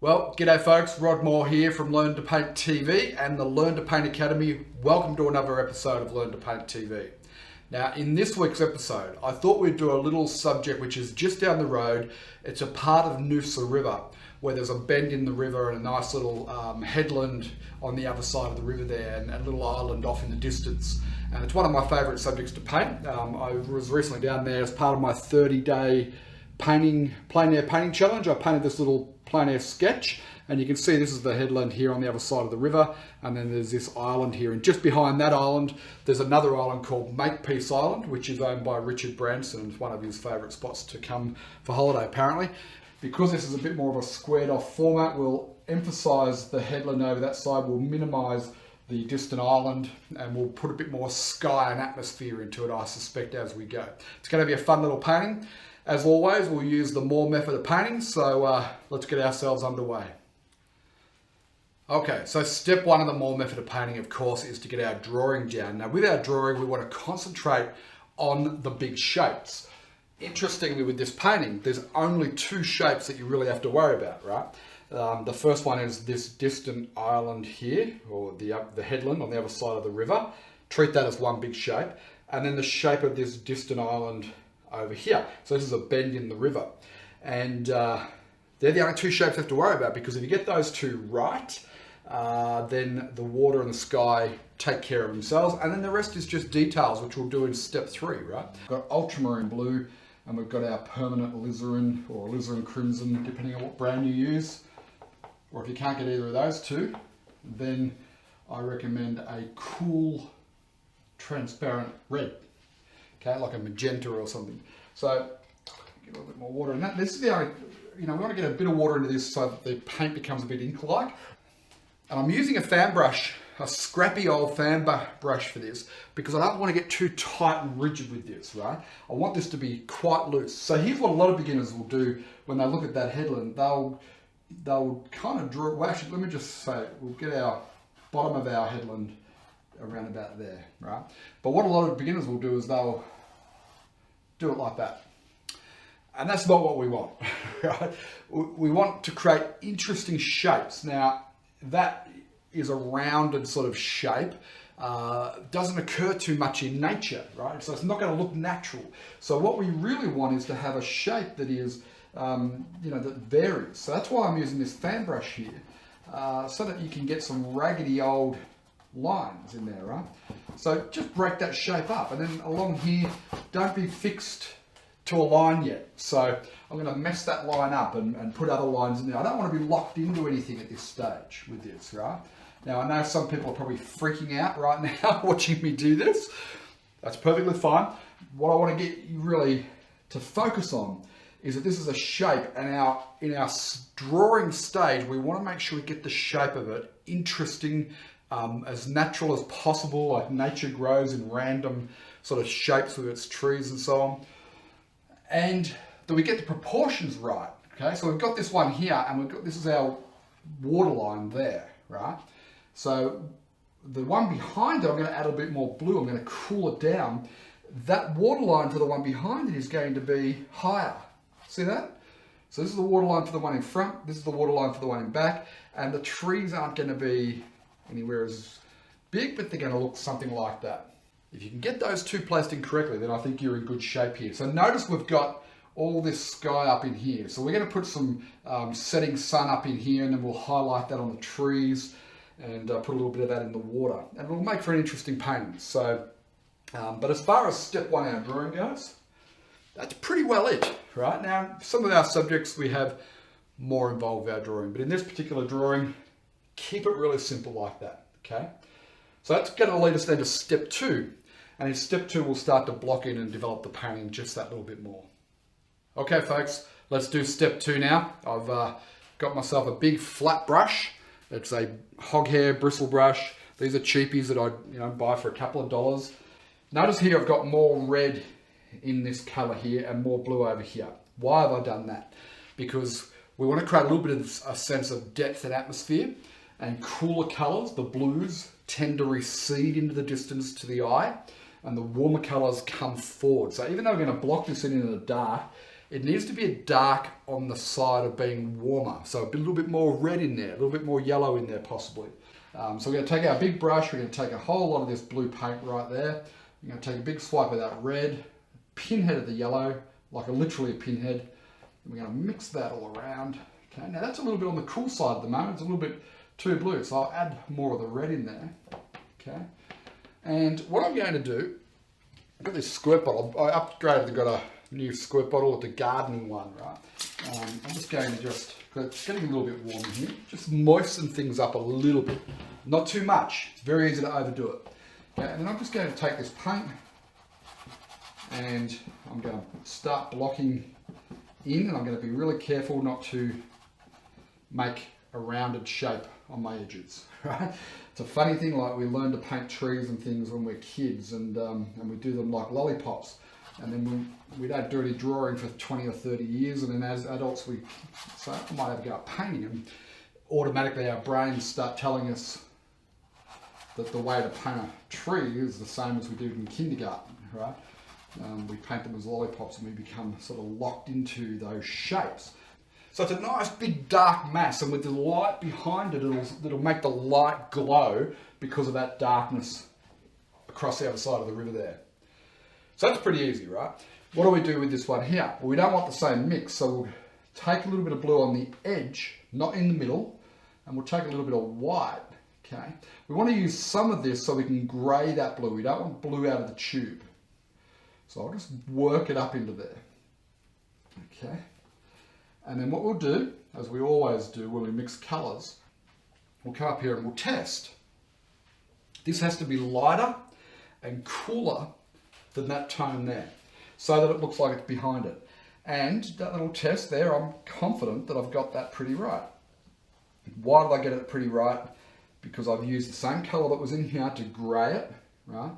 Well, g'day folks, Rod Moore here from Learn to Paint TV and the Learn to Paint Academy. Welcome to another episode of Learn to Paint TV. Now, in this week's episode, I thought we'd do a little subject which is just down the road. It's a part of Noosa River where there's a bend in the river and a nice little headland on the other side of the river there and a little island off in the distance. And it's one of my favourite subjects to paint. I was recently down there as part of my 30-day plein air painting challenge. I painted this little plein air sketch, and you can see this is the headland here on the other side of the river, and then there's this island here, and just behind that island there's another island called Makepeace Island, which is owned by Richard Branson. It's one of his favourite spots to come for holiday apparently. Because this is a bit more of a squared off format, we'll emphasise the headland over that side, we'll minimise the distant island, and we'll put a bit more sky and atmosphere into it, I suspect, as we go. It's going to be a fun little painting. As always, we'll use the Moore method of painting, so let's get ourselves underway. Okay, so step one of the Moore method of painting, of course, is to get our drawing down. Now, with our drawing, we want to concentrate on the big shapes. Interestingly, with this painting, there's only two shapes that you really have to worry about, right? The first one is this distant island here, or the headland on the other side of the river. Treat that as one big shape. And then the shape of this distant island over here. So this is a bend in the river. And they're the only two shapes you have to worry about, because if you get those two right, then the water and the sky take care of themselves. And then the rest is just details, which we'll do in step 3, right? We've got ultramarine blue, and we've got our permanent alizarin or alizarin crimson, depending on what brand you use. Or if you can't get either of those two, then I recommend a cool, transparent red. Okay, like a magenta or something. So get a little bit more water in that. This is the only, we want to get a bit of water into this so that the paint becomes a bit ink-like. And I'm using a fan brush, a scrappy old fan brush for this, because I don't want to get too tight and rigid with this, right? I want this to be quite loose. So here's what a lot of beginners will do when they look at that headland. They'll kind of draw, well, actually, let me just say, we'll get our bottom of our headland around about there, right? But what a lot of beginners will do is they'll do it like that. And that's not what we want, right? We want to create interesting shapes. Now, that is a rounded sort of shape. Doesn't occur too much in nature, right? So it's not going to look natural. So what we really want is to have a shape that is, that varies. So that's why I'm using this fan brush here, so that you can get some raggedy old lines in there, right? So just break that shape up, and then along here, don't be fixed to a line yet. So I'm going to mess that line up and put other lines in there. I don't want to be locked into anything at this stage with this, right? Now, I know some people are probably freaking out right now watching me do this. That's perfectly fine. What I want to get you really to focus on is that this is a shape, and in our drawing stage, we want to make sure we get the shape of it interesting, as natural as possible, like nature grows in random sort of shapes with its trees and so on. And that we get the proportions right, okay? So we've got this one here, and this is our waterline there, right? So the one behind it, I'm going to add a bit more blue. I'm going to cool it down. That waterline for the one behind it is going to be higher. See that? So this is the waterline for the one in front, this is the waterline for the one in back, and the trees aren't going to be anywhere as big, but they're going to look something like that. If you can get those two placed in correctly, then I think you're in good shape here. So notice we've got all this sky up in here. So we're going to put some setting sun up in here, and then we'll highlight that on the trees and put a little bit of that in the water. And it'll make for an interesting painting. So, but as far as step 1 our drawing goes, that's pretty well it, right? Now, some of our subjects we have more involved with our drawing, but in this particular drawing, keep it really simple like that, okay? So that's going to lead us then to step 2. And in step 2, we'll start to block in and develop the painting just that little bit more. Okay, folks, let's do step 2 now. I've got myself a big flat brush. It's a hog hair bristle brush. These are cheapies that I buy for a couple of dollars. Notice here I've got more red in this color here and more blue over here. Why have I done that? Because we want to create a little bit of a sense of depth and atmosphere, and cooler colors, the blues, tend to recede into the distance to the eye, and the warmer colors come forward. So even though we're going to block this in the dark, it needs to be dark on the side of being warmer. So a little bit more red in there, a little bit more yellow in there possibly. So we're going to take our big brush, we're going to take a whole lot of this blue paint right there. We're going to take a big swipe of that red, pinhead of the yellow, like literally a pinhead. And we're going to mix that all around. Okay, now that's a little bit on the cool side at the moment. It's a little bit too blue, so I'll add more of the red in there. Okay, and what I'm going to do, I've got this squirt bottle. I upgraded and got a new squirt bottle with the gardening one, right? I'm just going to cause it's getting a little bit warm in here, just moisten things up a little bit. Not too much. It's very easy to overdo it. Okay, and then I'm just going to take this paint and I'm going to start blocking in, and I'm going to be really careful not to make a rounded shape on my edges, right? It's a funny thing, like we learn to paint trees and things when we're kids, and we do them like lollipops, and then we don't do any drawing for 20 or 30 years, and then as adults we say, I might have a go at painting, and automatically our brains start telling us that the way to paint a tree is the same as we do in kindergarten, right? We paint them as lollipops and we become sort of locked into those shapes. So it's a nice big dark mass, and with the light behind it, it'll make the light glow because of that darkness across the other side of the river there. So that's pretty easy, right? What do we do with this one here? Well, we don't want the same mix, so we'll take a little bit of blue on the edge, not in the middle, and we'll take a little bit of white, okay? We want to use some of this so we can grey that blue. We don't want blue out of the tube. So I'll just work it up into there, okay? And then what we'll do, as we always do when we mix colours, we'll come up here and we'll test. This has to be lighter and cooler than that tone there, so that it looks like it's behind it. And that little test there, I'm confident that I've got that pretty right. Why did I get it pretty right? Because I've used the same colour that was in here to grey it, right?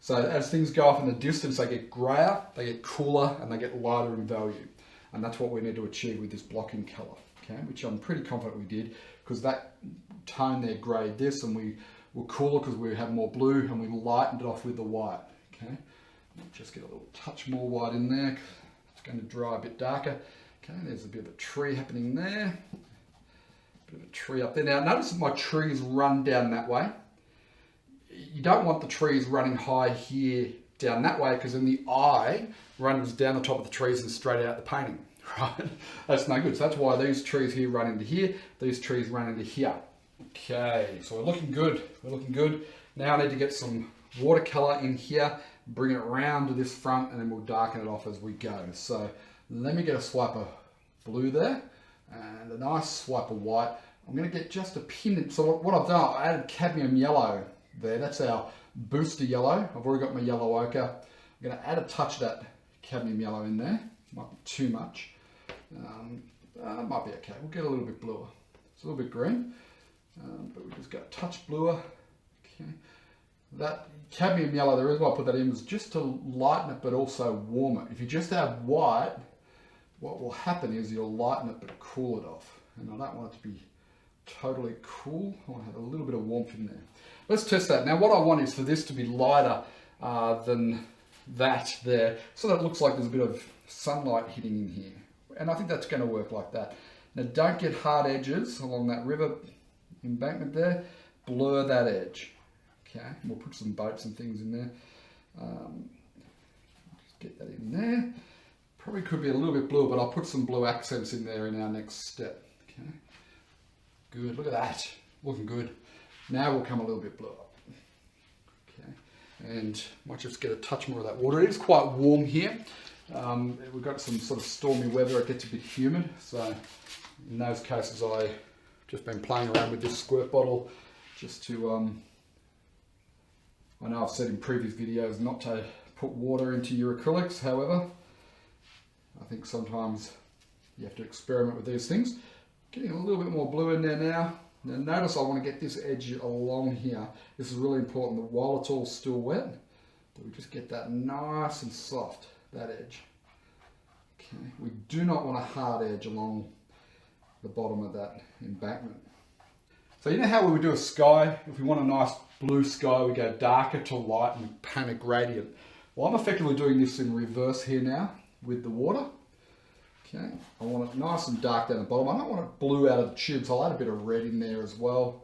So as things go off in the distance, they get greyer, they get cooler, and they get lighter in value. And that's what we need to achieve with this blocking colour, okay? Which I'm pretty confident we did, because that tone there greyed this, and we were cooler because we have more blue, and we lightened it off with the white, okay? Just get a little touch more white in there. It's going to dry a bit darker. Okay, there's a bit of a tree happening there. Bit of a tree up there. Now notice that my trees run down that way. You don't want the trees running high here down that way, because then the eye runs down the top of the trees and straight out the painting, right? That's no good. So that's why these trees here run into here, these trees run into here. Okay, so we're looking good. We're looking good. Now I need to get some watercolor in here, bring it around to this front, and then we'll darken it off as we go. So let me get a swipe of blue there and a nice swipe of white. I'm going to get just a pin. So what I've done, I added cadmium yellow there. That's our booster yellow. I've already got my yellow ochre. I'm going to add a touch of that cadmium yellow in there. Might be too much. Might be okay. We'll get a little bit bluer. It's a little bit green, but we just got a touch bluer. Okay. That cadmium yellow, the reason why I put that in was just to lighten it but also warm it. If you just have white, what will happen is you'll lighten it but cool it off. And I don't want it to be totally cool. I want to have a little bit of warmth in there. Let's test that. Now what I want is for this to be lighter than that there, so that it looks like there's a bit of sunlight hitting in here. And I think that's going to work like that. Now don't get hard edges along that river embankment there. Blur that edge. Okay, we'll put some boats and things in there. Just get that in there. Probably could be a little bit blue, but I'll put some blue accents in there in our next step. Okay, good. Look at that, looking good. Now we'll come a little bit bluer. Okay, and might just get a touch more of that water. It is quite warm here. We've got some sort of stormy weather. It gets a bit humid, so in those cases I've just been playing around with this squirt bottle just to I know I've said in previous videos not to put water into your acrylics, however, I think sometimes you have to experiment with these things. Getting a little bit more blue in there now. Now notice I want to get this edge along here. This is really important that while it's all still wet, that we just get that nice and soft, that edge. Okay, we do not want a hard edge along the bottom of that embankment. So you know how we would do a sky? If we want a nice blue sky, we go darker to light and paint a gradient. Well, I'm effectively doing this in reverse here now with the water. Okay, I want it nice and dark down the bottom. I don't want it blue out of the tube, so I'll add a bit of red in there as well.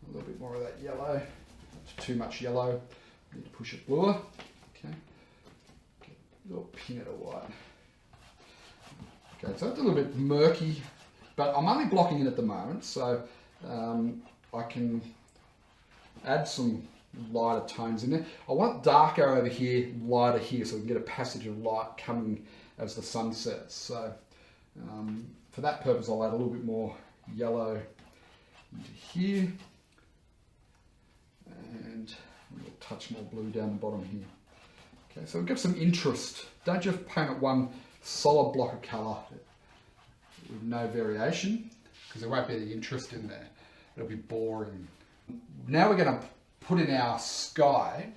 A little bit more of that yellow. Not too much yellow. Need to push it bluer. Okay, get a little pinch of white. Okay, so it's a little bit murky, but I'm only blocking it at the moment, so I can add some lighter tones in there. I want it darker over here, lighter here, so we can get a passage of light coming as the sun sets. So for that purpose, I'll add a little bit more yellow into here, and a little touch more blue down the bottom here. Okay, so we'll give some interest. Don't just paint it one solid block of colour with no variation, because there won't be any interest in there. It'll be boring. Now we're going to put in our sky.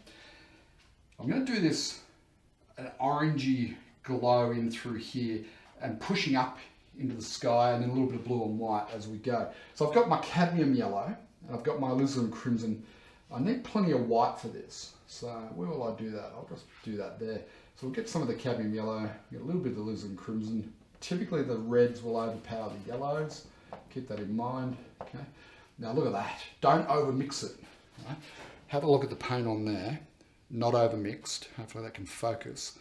I'm going to do this an orangey glow in through here and pushing up into the sky, and then a little bit of blue and white as we go. So I've got my cadmium yellow and I've got my alizarin crimson. I need plenty of white for this. So where will I do that? I'll just do that there. So we'll get some of the cadmium yellow, get a little bit of the alizarin crimson. Typically the reds will overpower the yellows. Keep that in mind. Okay. Now look at that. Don't over mix it. Right? Have a look at the paint on there. Not over mixed. Hopefully that can focus.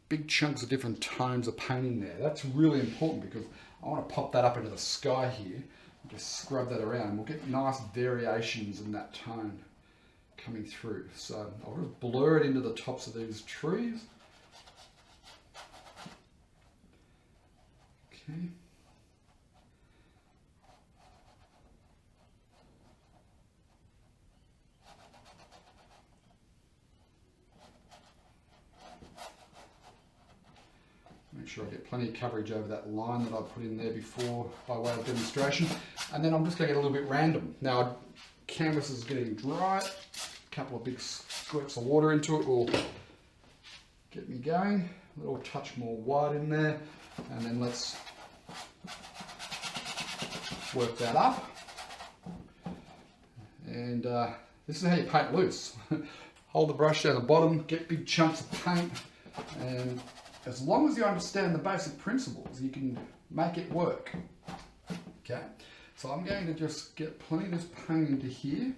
Big chunks of different tones of paint in there. That's really important because I want to pop that up into the sky here. Just scrub that around. We'll get nice variations in that tone coming through. So I'll just blur it into the tops of these trees. Okay. Make sure I get plenty of coverage over that line that I put in there before by way of demonstration. And then I'm just going to get a little bit random. Now, canvas is getting dry. A couple of big squirts of water into it will get me going. A little touch more white in there. And then let's work that up. And this is how you paint loose. Hold the brush down the bottom, get big chunks of paint, and as long as you understand the basic principles, you can make it work. Okay, so I'm going to just get plenty of this paint into here.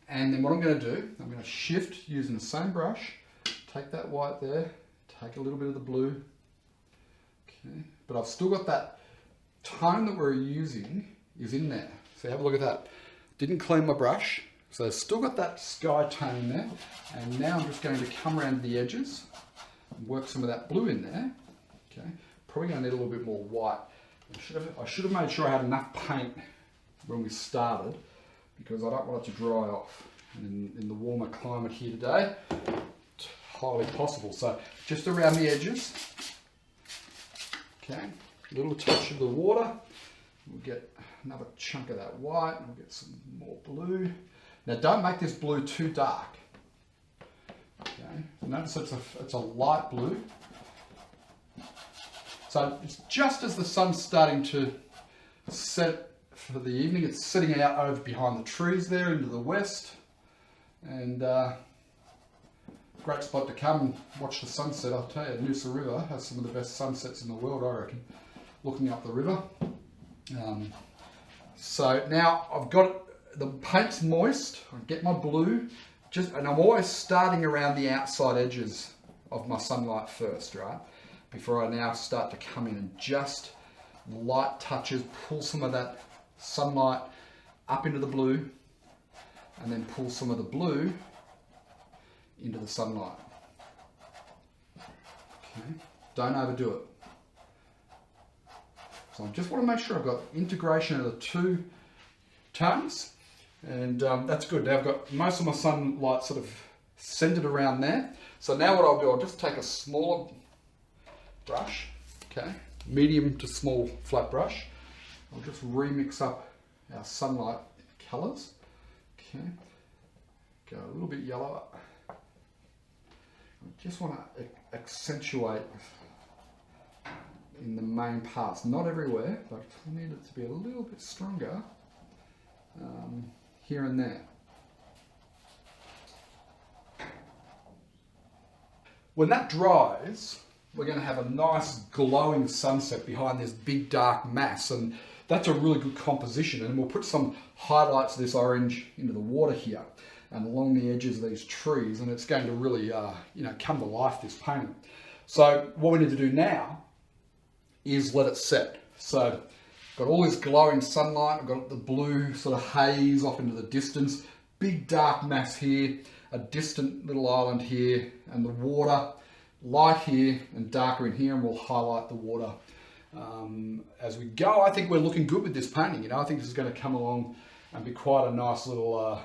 And then what I'm going to do, I'm going to shift using the same brush, take that white there, take a little bit of the blue. Okay, but I've still got that tone that we're using is in there. So have a look at that. Didn't clean my brush. So I've still got that sky tone in there, and now I'm just going to come around the edges and work some of that blue in there. Okay, probably going to need a little bit more white. I should have made sure I had enough paint when we started, because I don't want it to dry off. And in the warmer climate here today, it's highly possible. So just around the edges, okay, a little touch of the water. We'll get another chunk of that white, and we'll get some more blue. Now don't make this blue too dark. Okay, notice it's a light blue. So it's just as the sun's starting to set for the evening. It's sitting out over behind the trees there into the west, and great spot to come and watch the sunset. I'll tell you, Noosa River has some of the best sunsets in the world, I reckon, looking up the river. So now I've got the paint's moist. I get my blue, and I'm always starting around the outside edges of my sunlight first, right? Before I now start to come in and just light touches, pull some of that sunlight up into the blue, and then pull some of the blue into the sunlight. Okay, don't overdo it. So I just want to make sure I've got integration of the two tones, and that's good. Now I've got most of my sunlight sort of centered around there. So now what I'll do, I'll just take a smaller brush, okay, medium to small flat brush. I'll just remix up our sunlight colors. Okay, go a little bit yellower. I just want to accentuate in the main parts, not everywhere, but I need it to be a little bit stronger here and there. When that dries, we're going to have a nice glowing sunset behind this big dark mass, and that's a really good composition. And we'll put some highlights of this orange into the water here and along the edges of these trees, and it's going to really come to life, this painting. So what we need to do now is let it set. So got all this glowing sunlight, I've got the blue sort of haze off into the distance, big dark mass here, a distant little island here, and the water light here and darker in here, and we'll highlight the water as we go. I think we're looking good with this painting. I think this is going to come along and be quite a nice little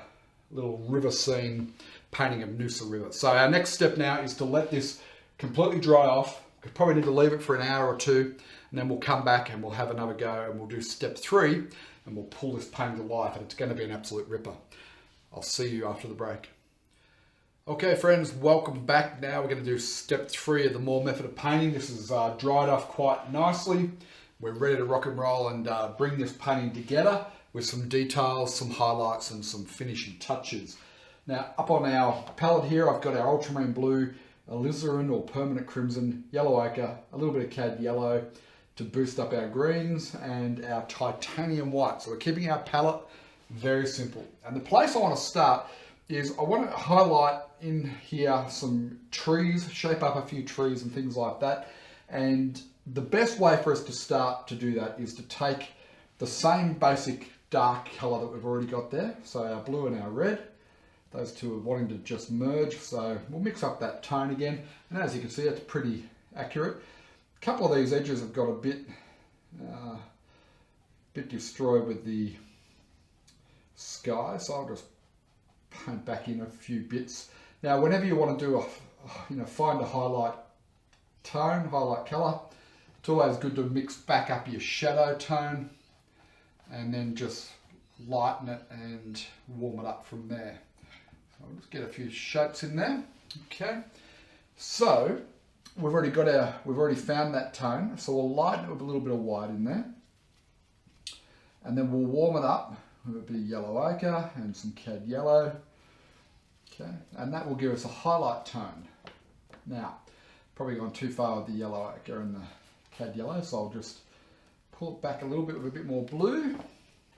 river scene painting of Noosa River. So our next step now is to let this completely dry off. We probably need to leave it for an hour or two, and then we'll come back and we'll have another go, and we'll do step 3, and we'll pull this painting to life, and it's going to be an absolute ripper. I'll see you after the break. Okay friends, welcome back. Now we're going to do step 3 of the Moore method of painting. This is dried off quite nicely. We're ready to rock and roll and bring this painting together with some details, some highlights and some finishing touches. Now up on our palette here, I've got our ultramarine blue, alizarin or permanent crimson, yellow ochre, a little bit of cad yellow to boost up our greens, and our titanium white. So we're keeping our palette very simple. And the place I want to start is I want to highlight in here some trees, shape up a few trees and things like that. And the best way for us to start to do that is to take the same basic dark color that we've already got there. So our blue and our red, those two are wanting to just merge. So we'll mix up that tone again. And as you can see, it's pretty accurate. A couple of these edges have got a bit destroyed with the sky. So I'll just paint back in a few bits. Now, whenever you want to do find a highlight tone, highlight color, it's always good to mix back up your shadow tone and then just lighten it and warm it up from there. So I'll just get a few shapes in there. Okay, so we've already found that tone, so we'll lighten it with a little bit of white in there, and then we'll warm it up with a bit of yellow ochre and some cad yellow. Okay, and that will give us a highlight tone. Now, probably gone too far with the yellow ochre and the cad yellow, so I'll just pull it back a little bit with a bit more blue,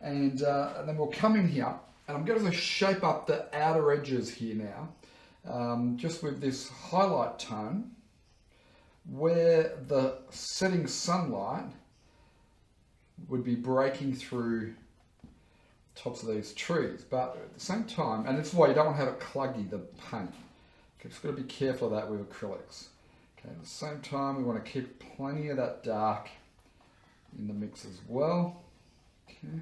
and then we'll come in here, and I'm going to shape up the outer edges here now, just with this highlight tone, where the setting sunlight would be breaking through tops of these trees, but at the same time, and this is why you don't want to have it cluggy, the paint. Okay, just got to be careful of that with acrylics. Okay, at the same time, we want to keep plenty of that dark in the mix as well. Okay,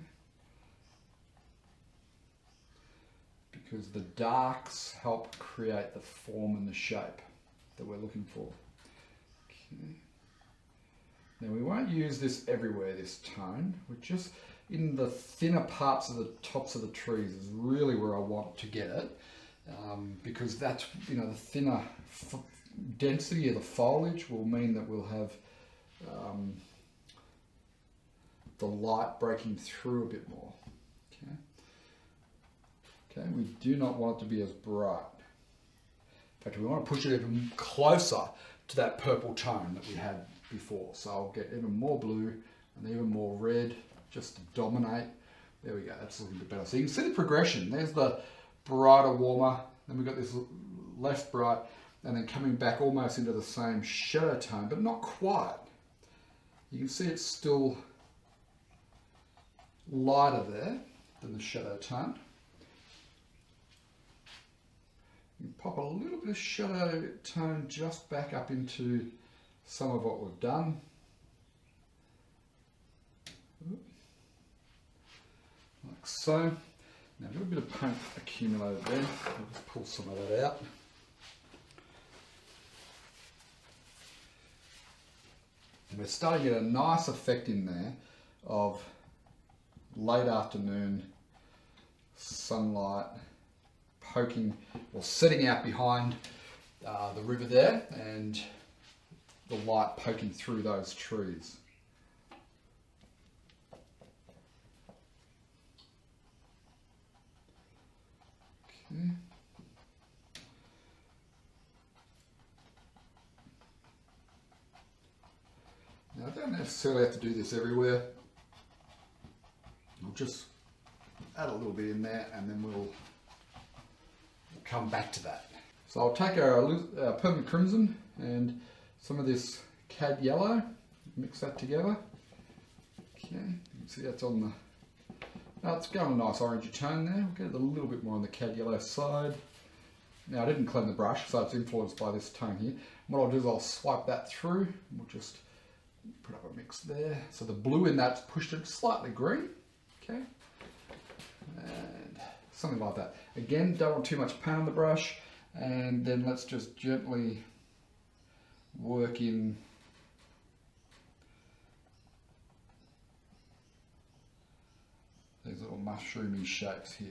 because the darks help create the form and the shape that we're looking for. Okay. Now we won't use this everywhere, this tone. We're just in the thinner parts of the tops of the trees is really where I want to get it, because that's, the thinner density of the foliage will mean that we'll have the light breaking through a bit more. Okay, we do not want it to be as bright. In fact, we want to push it even closer to that purple tone that we had before. So I'll get even more blue and even more red just to dominate. There we go, that's looking a bit better. So you can see the progression. There's the brighter, warmer, then we've got this less bright, and then coming back almost into the same shadow tone, but not quite. You can see it's still lighter there than the shadow tone. You pop a little bit of shadow tone just back up into some of what we've done. Like so. Now a little bit of paint accumulated there. I'll just pull some of that out. And we're starting to get a nice effect in there of late afternoon sunlight poking or setting out behind the river there, and the light poking through those trees. Okay. I don't necessarily have to do this everywhere. I'll just add a little bit in there and then we'll come back to that. So I'll take our permanent crimson and some of this cad yellow, mix that together. Okay, you can see that's on the, it's going a nice orangey tone there. We'll get it a little bit more on the cad yellow side. Now I didn't clean the brush, so it's influenced by this tone here. What I'll do is I'll swipe that through. We'll just put up a mix there. So the blue in that's pushed it slightly green. Okay, and something like that. Again, don't want too much paint on the brush, and then let's just gently work in these little mushroomy shapes here.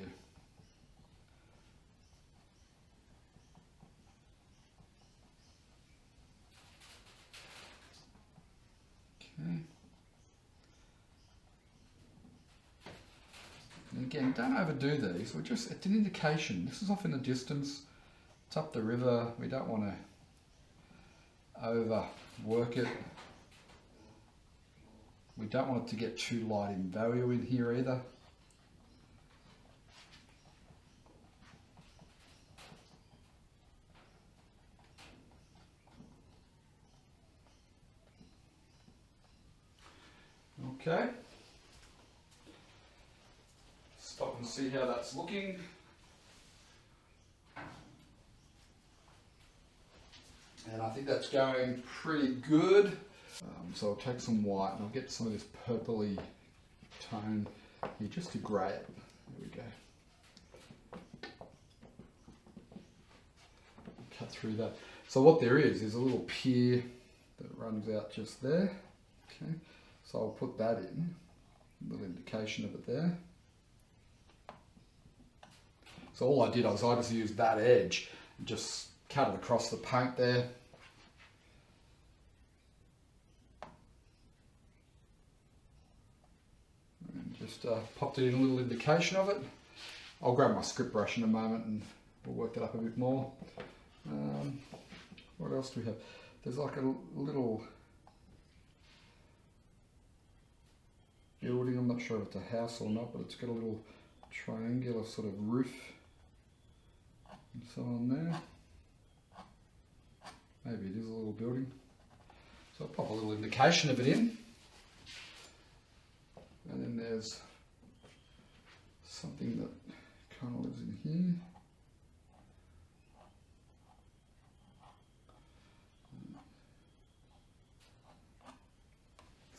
Okay. And again, don't overdo these. It's an indication. This is off in the distance. It's up the river. We don't want to overwork it. We don't want it to get too light in value in here either. Okay. Stop and see how that's looking. And I think that's going pretty good. So I'll take some white and I'll get some of this purpley tone here just to grey it. There we go. Cut through that. So what there is a little pier that runs out just there. Okay. So I'll put that in, a little indication of it there. So all I did was I just used that edge and just cut it across the paint there. And just popped it in a little indication of it. I'll grab my script brush in a moment and we'll work that up a bit more. What else do we have? There's like a little building, I'm not sure if it's a house or not, but it's got a little triangular sort of roof and so on there. Maybe it is a little building. So I'll pop a little indication of it in. And then there's something that kind of lives in here.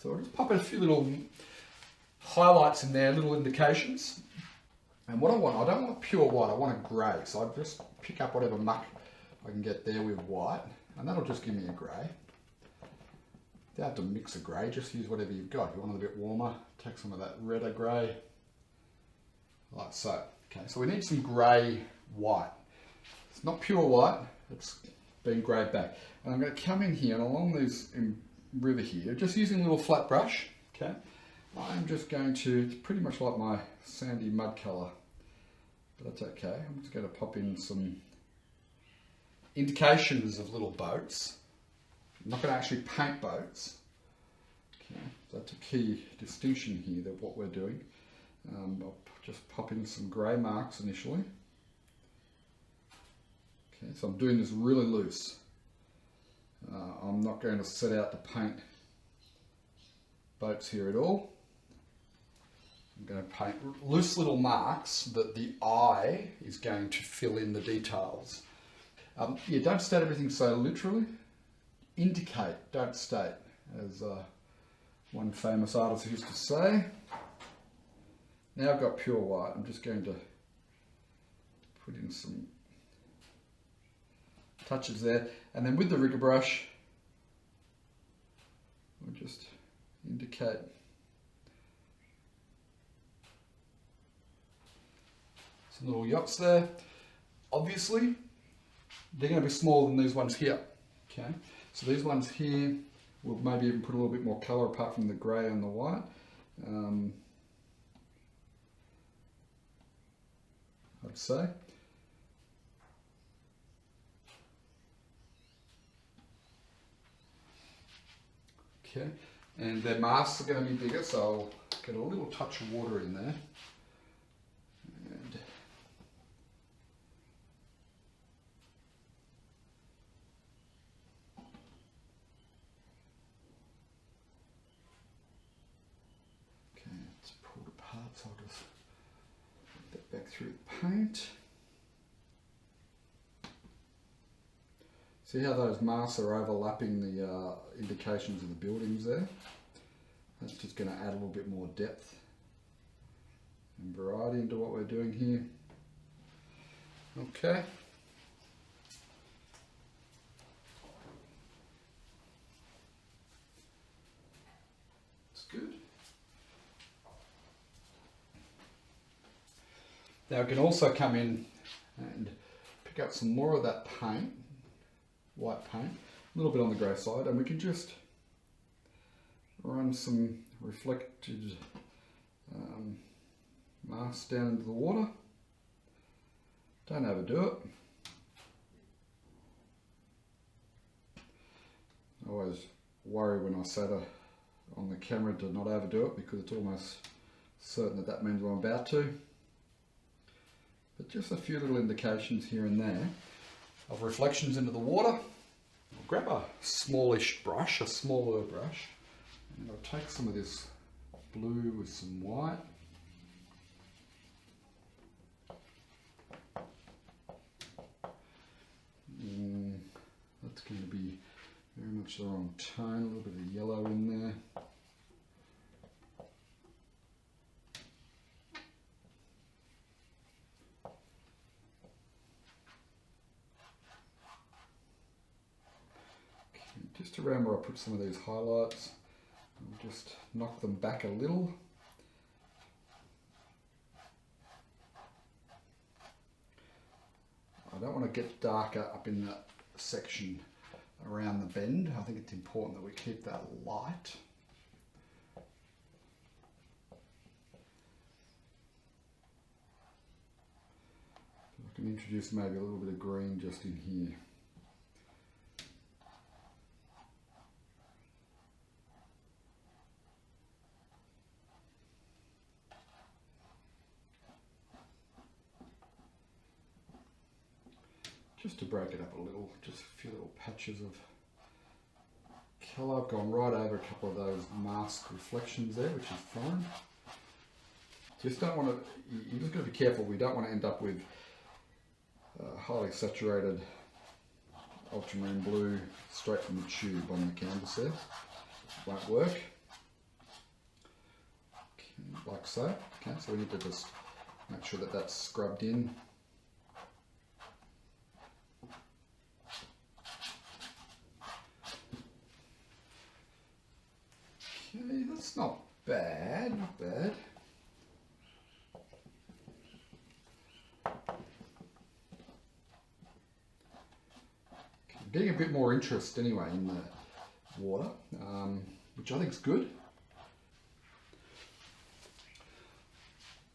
So I'll just pop a few little highlights in there, little indications. And what I don't want pure white, I want a grey. So I just pick up whatever muck I can get there with white, and that'll just give me a grey. You don't have to mix a grey, just use whatever you've got. If you want it a bit warmer, take some of that redder grey, like so. Okay, so we need some grey white. It's not pure white, it's been greyed back. And I'm going to come in here and along this river here, just using a little flat brush, okay? I'm just going to, it's pretty much like my sandy mud colour, but that's okay. I'm just going to pop in some indications of little boats. I'm not going to actually paint boats. Okay, so that's a key distinction here that what we're doing. I'll just pop in some grey marks initially. Okay, so I'm doing this really loose. I'm not going to set out to paint boats here at all. I'm going to paint loose little marks that the eye is going to fill in the details. Yeah, don't state everything so literally. Indicate, don't state, as one famous artist used to say. Now I've got pure white, I'm just going to put in some touches there, and then with the rigger brush, we'll just indicate some little yachts there. Obviously, they're going to be smaller than these ones here. Okay, so these ones here, we'll maybe even put a little bit more colour apart from the grey and the white. I'd say. Okay, and their masks are going to be bigger, so I'll get a little touch of water in there. And okay, it's pulled apart, so I'll just put that back through the paint. See how those masks are overlapping the indications of the buildings there? That's just going to add a little bit more depth and variety into what we're doing here. Okay. That's good. Now we can also come in and pick up some more of that paint, white paint, a little bit on the grey side, and we can just run some reflected masks down into the water. Don't overdo it. I always worry when I say on the camera to not overdo it, because it's almost certain that means I'm about to. But just a few little indications here and there of reflections into the water. I'll grab a smallish brush, a smaller brush, and I'll take some of this blue with some white. That's going to be very much the wrong tone, a little bit of yellow in there. Just around where I put some of these highlights, I'll just knock them back a little. I don't want to get darker up in that section around the bend. I think it's important that we keep that light. I can introduce maybe a little bit of green just in here. Just to break it up a little, just a few little patches of colour. I've gone right over a couple of those mask reflections there, which is fine. Just don't want to, you just got to be careful. We don't want to end up with highly saturated ultramarine blue straight from the tube on the canvas there. Won't work. Okay, like so. Okay, so we need to just make sure that that's scrubbed in. Okay, that's not bad, not bad. Getting a bit more interest anyway in the water, which I think is good.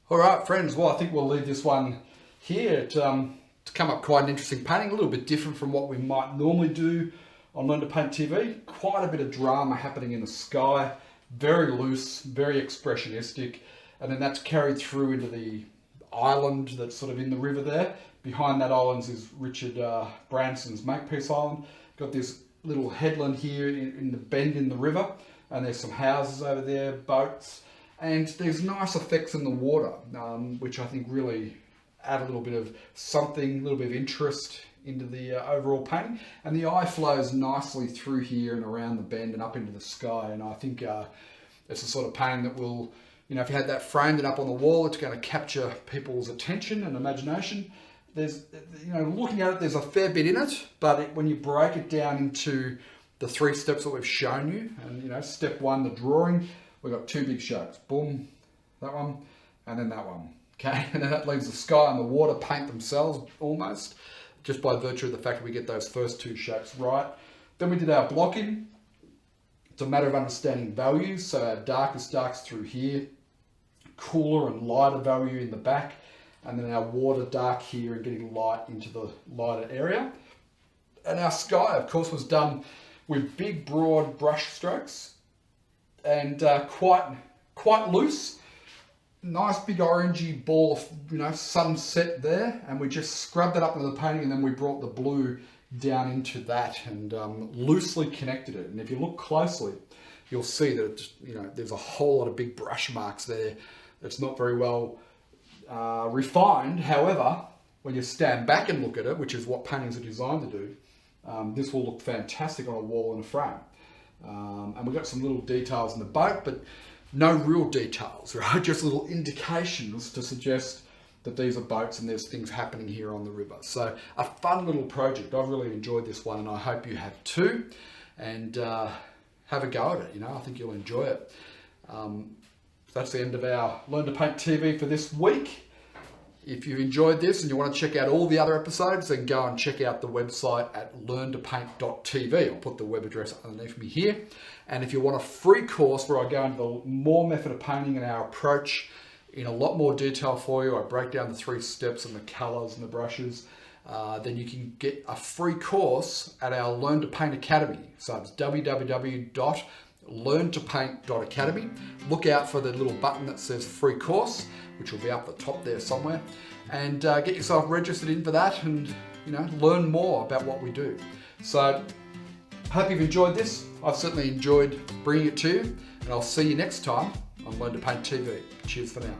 All right, friends, well, I think we'll leave this one here to come up quite an interesting painting, a little bit different from what we might normally do on Learn to Paint TV. Quite a bit of drama happening in the sky, very loose, very expressionistic, and then that's carried through into the island that's sort of in the river there. Behind that island is Richard Branson's Makepeace Island. Got this little headland here in the bend in the river, and there's some houses over there, boats, and there's nice effects in the water, which I think really add a little bit of something, a little bit of interest into the overall painting. And the eye flows nicely through here and around the bend and up into the sky, and I think it's the sort of painting that will, you know, if you had that framed up on the wall, it's going to capture people's attention and imagination. There's, you know, looking at it, there's a fair bit in it, but when you break it down into the 3 steps that we've shown you, and, you know, step 1, the drawing, we've got 2 big shapes. Boom, that one, and then that one. Okay, and then that leaves the sky and the water paint themselves almost, just by virtue of the fact that we get those first 2 shapes right. Then we did our blocking. It's a matter of understanding values, so our darkest darks through here, cooler and lighter value in the back, and then our water dark here and getting light into the lighter area. And our sky, of course, was done with big, broad brush strokes. and quite loose. Nice big orangey ball of sunset there, and we just scrubbed that up into the painting, and then we brought the blue down into that and loosely connected it. And if you look closely, you'll see that there's a whole lot of big brush marks there. It's not very well refined. However, when you stand back and look at it, which is what paintings are designed to do, this will look fantastic on a wall and a frame. And we've got some little details in the boat, but no real details, right? Just little indications to suggest that these are boats and there's things happening here on the river. So a fun little project. I've really enjoyed this one, and I hope you have too. And have a go at it. I think you'll enjoy it. That's the end of our Learn to Paint TV for this week. If you've enjoyed this and you want to check out all the other episodes, then go and check out the website at learntopaint.tv. I'll put the web address underneath me here. And if you want a free course where I go into the more method of painting and our approach in a lot more detail for you, I break down the 3 steps and the colors and the brushes, then you can get a free course at our Learn to Paint Academy. So it's www.learntopaint.academy. Look out for the little button that says free course, which will be up the top there somewhere, and get yourself registered in for that and learn more about what we do. So hope you've enjoyed this. I've certainly enjoyed bringing it to you, and I'll see you next time on Learn to Paint TV. Cheers for now.